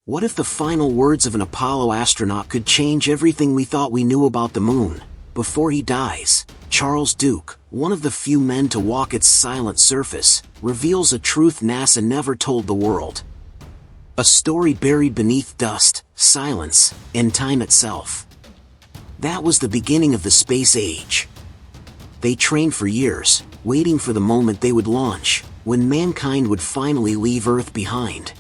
What if the final words of an Apollo astronaut could change everything we thought we knew about the moon? Before he dies, Charles Duke, one of the few men to walk its silent surface, reveals a truth NASA never told the world. A story buried beneath dust, silence, and time itself. That was the beginning of the space age. They trained for years, waiting for the moment they would launch, when mankind would finally leave Earth behind.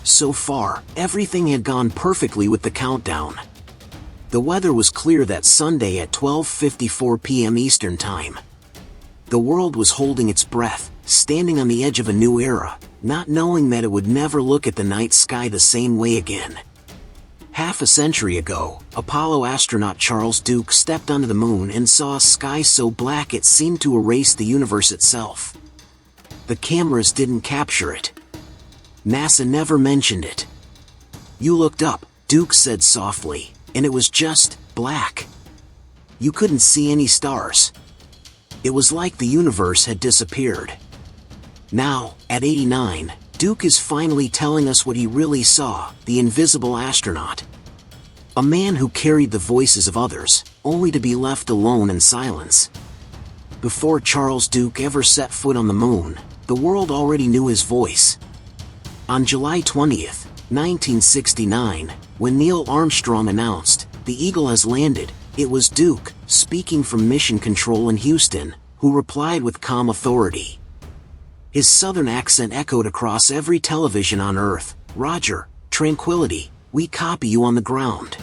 So far, everything had gone perfectly with the countdown. The weather was clear that Sunday at 12:54 p.m. Eastern Time. The world was holding its breath, standing on the edge of a new era, not knowing that it would never look at the night sky the same way again. Half a century ago, Apollo astronaut Charles Duke stepped onto the moon and saw a sky so black it seemed to erase the universe itself. The cameras didn't capture it. NASA never mentioned it. "You looked up," Duke said softly, "and it was just black. You couldn't see any stars. It was like the universe had disappeared." Now, at 89, Duke is finally telling us what he really saw, the invisible astronaut. A man who carried the voices of others, only to be left alone in silence. Before Charles Duke ever set foot on the moon, the world already knew his voice. On July 20th, 1969, when Neil Armstrong announced, "The Eagle has landed," it was Duke, speaking from Mission Control in Houston, who replied with calm authority. His southern accent echoed across every television on Earth. "Roger, tranquility, we copy you on the ground.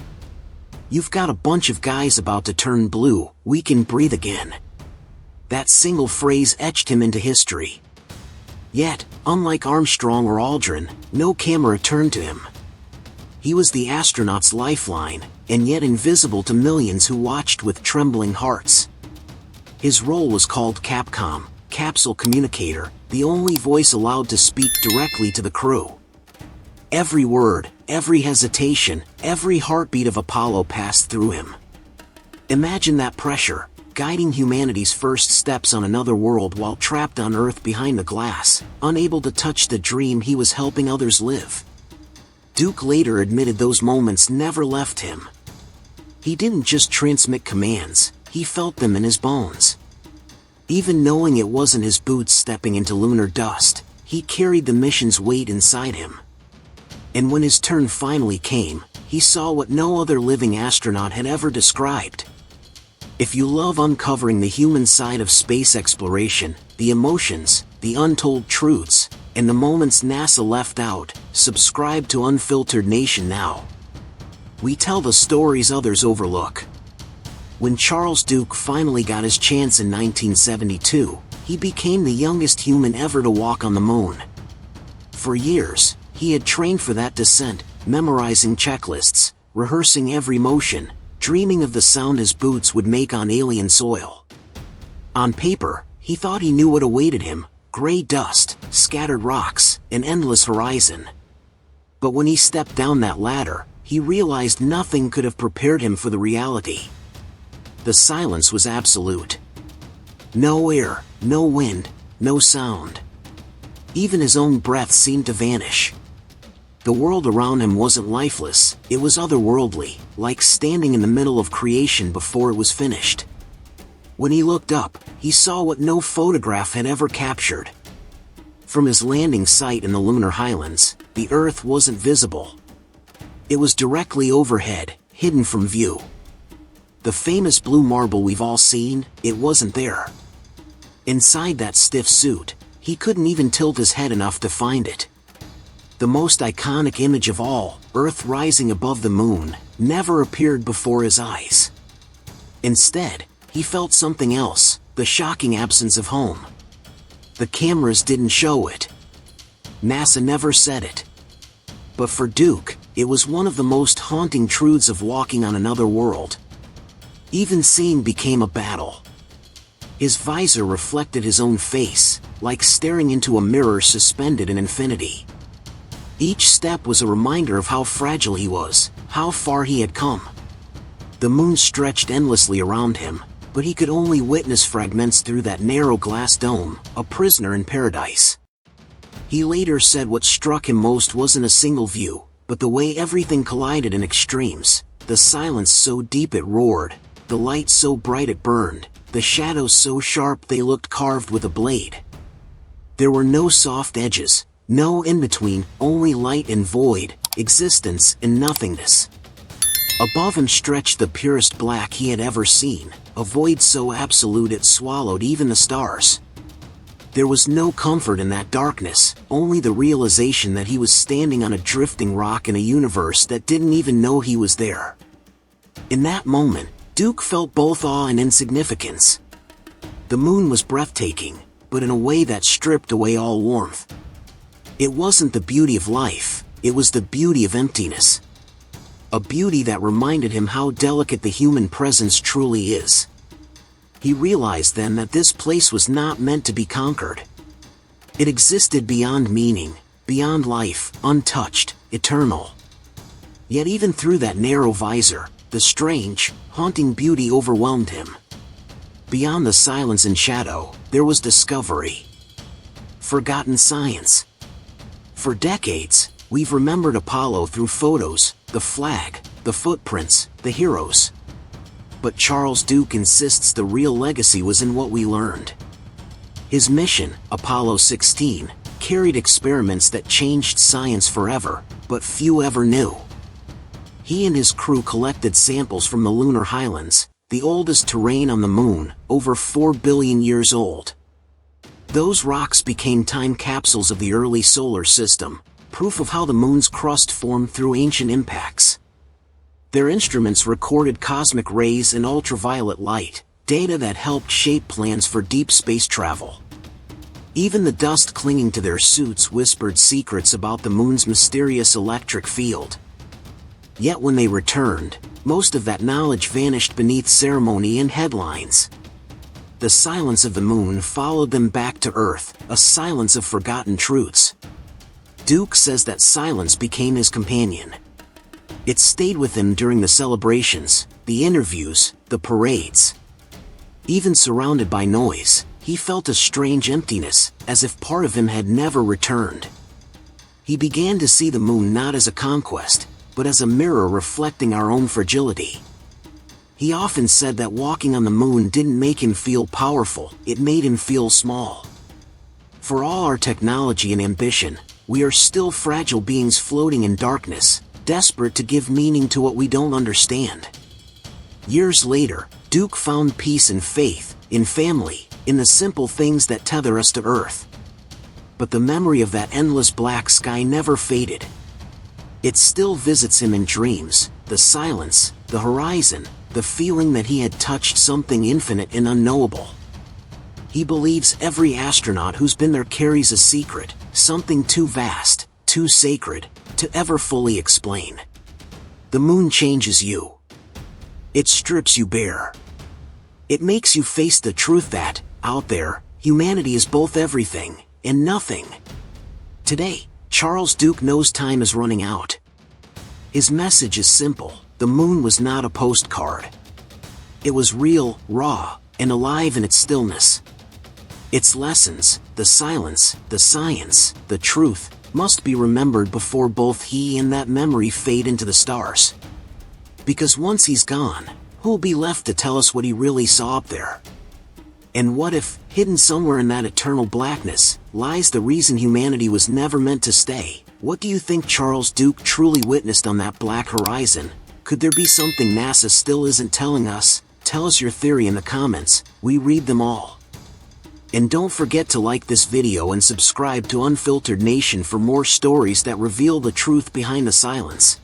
You've got a bunch of guys about to turn blue, we can breathe again." That single phrase etched him into history. Yet, unlike Armstrong or Aldrin, no camera turned to him. He was the astronaut's lifeline, and yet invisible to millions who watched with trembling hearts. His role was called Capcom, Capsule Communicator, the only voice allowed to speak directly to the crew. Every word, every hesitation, every heartbeat of Apollo passed through him. Imagine that pressure, guiding humanity's first steps on another world while trapped on Earth behind the glass, unable to touch the dream he was helping others live. Duke later admitted those moments never left him. He didn't just transmit commands, he felt them in his bones. Even knowing it wasn't his boots stepping into lunar dust, he carried the mission's weight inside him. And when his turn finally came, he saw what no other living astronaut had ever described. If you love uncovering the human side of space exploration, the emotions, the untold truths, and the moments NASA left out, subscribe to Unfiltered Nation now. We tell the stories others overlook. When Charles Duke finally got his chance in 1972, he became the youngest human ever to walk on the moon. For years, he had trained for that descent, memorizing checklists, rehearsing every motion, dreaming of the sound his boots would make on alien soil. On paper, he thought he knew what awaited him: gray dust, scattered rocks, an endless horizon. But when he stepped down that ladder, he realized nothing could have prepared him for the reality. The silence was absolute. No air, no wind, no sound. Even his own breath seemed to vanish. The world around him wasn't lifeless, it was otherworldly, like standing in the middle of creation before it was finished. When he looked up, he saw what no photograph had ever captured. From his landing site in the lunar highlands, the Earth wasn't visible. It was directly overhead, hidden from view. The famous blue marble we've all seen, it wasn't there. Inside that stiff suit, he couldn't even tilt his head enough to find it. The most iconic image of all, Earth rising above the moon, never appeared before his eyes. Instead, he felt something else, the shocking absence of home. The cameras didn't show it. NASA never said it. But for Duke, it was one of the most haunting truths of walking on another world. Even seeing became a battle. His visor reflected his own face, like staring into a mirror suspended in infinity. Each step was a reminder of how fragile he was, how far he had come. The moon stretched endlessly around him, but he could only witness fragments through that narrow glass dome, a prisoner in paradise. He later said what struck him most wasn't a single view, but the way everything collided in extremes, the silence so deep it roared, the light so bright it burned, the shadows so sharp they looked carved with a blade. There were no soft edges, no in-between, only light and void, existence and nothingness. Above him stretched the purest black he had ever seen, a void so absolute it swallowed even the stars. There was no comfort in that darkness, only the realization that he was standing on a drifting rock in a universe that didn't even know he was there. In that moment, Duke felt both awe and insignificance. The moon was breathtaking, but in a way that stripped away all warmth. It wasn't the beauty of life, it was the beauty of emptiness. A beauty that reminded him how delicate the human presence truly is. He realized then that this place was not meant to be conquered. It existed beyond meaning, beyond life, untouched, eternal. Yet even through that narrow visor, the strange, haunting beauty overwhelmed him. Beyond the silence and shadow, there was discovery. Forgotten science. For decades, we've remembered Apollo through photos, the flag, the footprints, the heroes. But Charles Duke insists the real legacy was in what we learned. His mission, Apollo 16, carried experiments that changed science forever, but few ever knew. He and his crew collected samples from the lunar highlands, the oldest terrain on the moon, over 4 billion years old. Those rocks became time capsules of the early solar system, proof of how the moon's crust formed through ancient impacts. Their instruments recorded cosmic rays and ultraviolet light, data that helped shape plans for deep space travel. Even the dust clinging to their suits whispered secrets about the moon's mysterious electric field. Yet when they returned, most of that knowledge vanished beneath ceremony and headlines. The silence of the moon followed them back to Earth, a silence of forgotten truths. Duke says that silence became his companion. It stayed with him during the celebrations, the interviews, the parades. Even surrounded by noise, he felt a strange emptiness, as if part of him had never returned. He began to see the moon not as a conquest, but as a mirror reflecting our own fragility. He often said that walking on the moon didn't make him feel powerful, it made him feel small. For all our technology and ambition, we are still fragile beings floating in darkness, desperate to give meaning to what we don't understand. Years later, Duke found peace in faith, in family, in the simple things that tether us to Earth. But the memory of that endless black sky never faded. It still visits him in dreams, the silence, the horizon, the feeling that he had touched something infinite and unknowable. He believes every astronaut who's been there carries a secret, something too vast, too sacred, to ever fully explain. The moon changes you. It strips you bare. It makes you face the truth that, out there, humanity is both everything and nothing. Today, Charles Duke knows time is running out. His message is simple: the moon was not a postcard. It was real, raw, and alive in its stillness. Its lessons, the silence, the science, the truth, must be remembered before both he and that memory fade into the stars. Because once he's gone, who'll be left to tell us what he really saw up there? And what if, hidden somewhere in that eternal blackness, lies the reason humanity was never meant to stay? What do you think Charles Duke truly witnessed on that black horizon? Could there be something NASA still isn't telling us? Tell us your theory in the comments, we read them all. And don't forget to like this video and subscribe to Unfiltered Nation for more stories that reveal the truth behind the silence.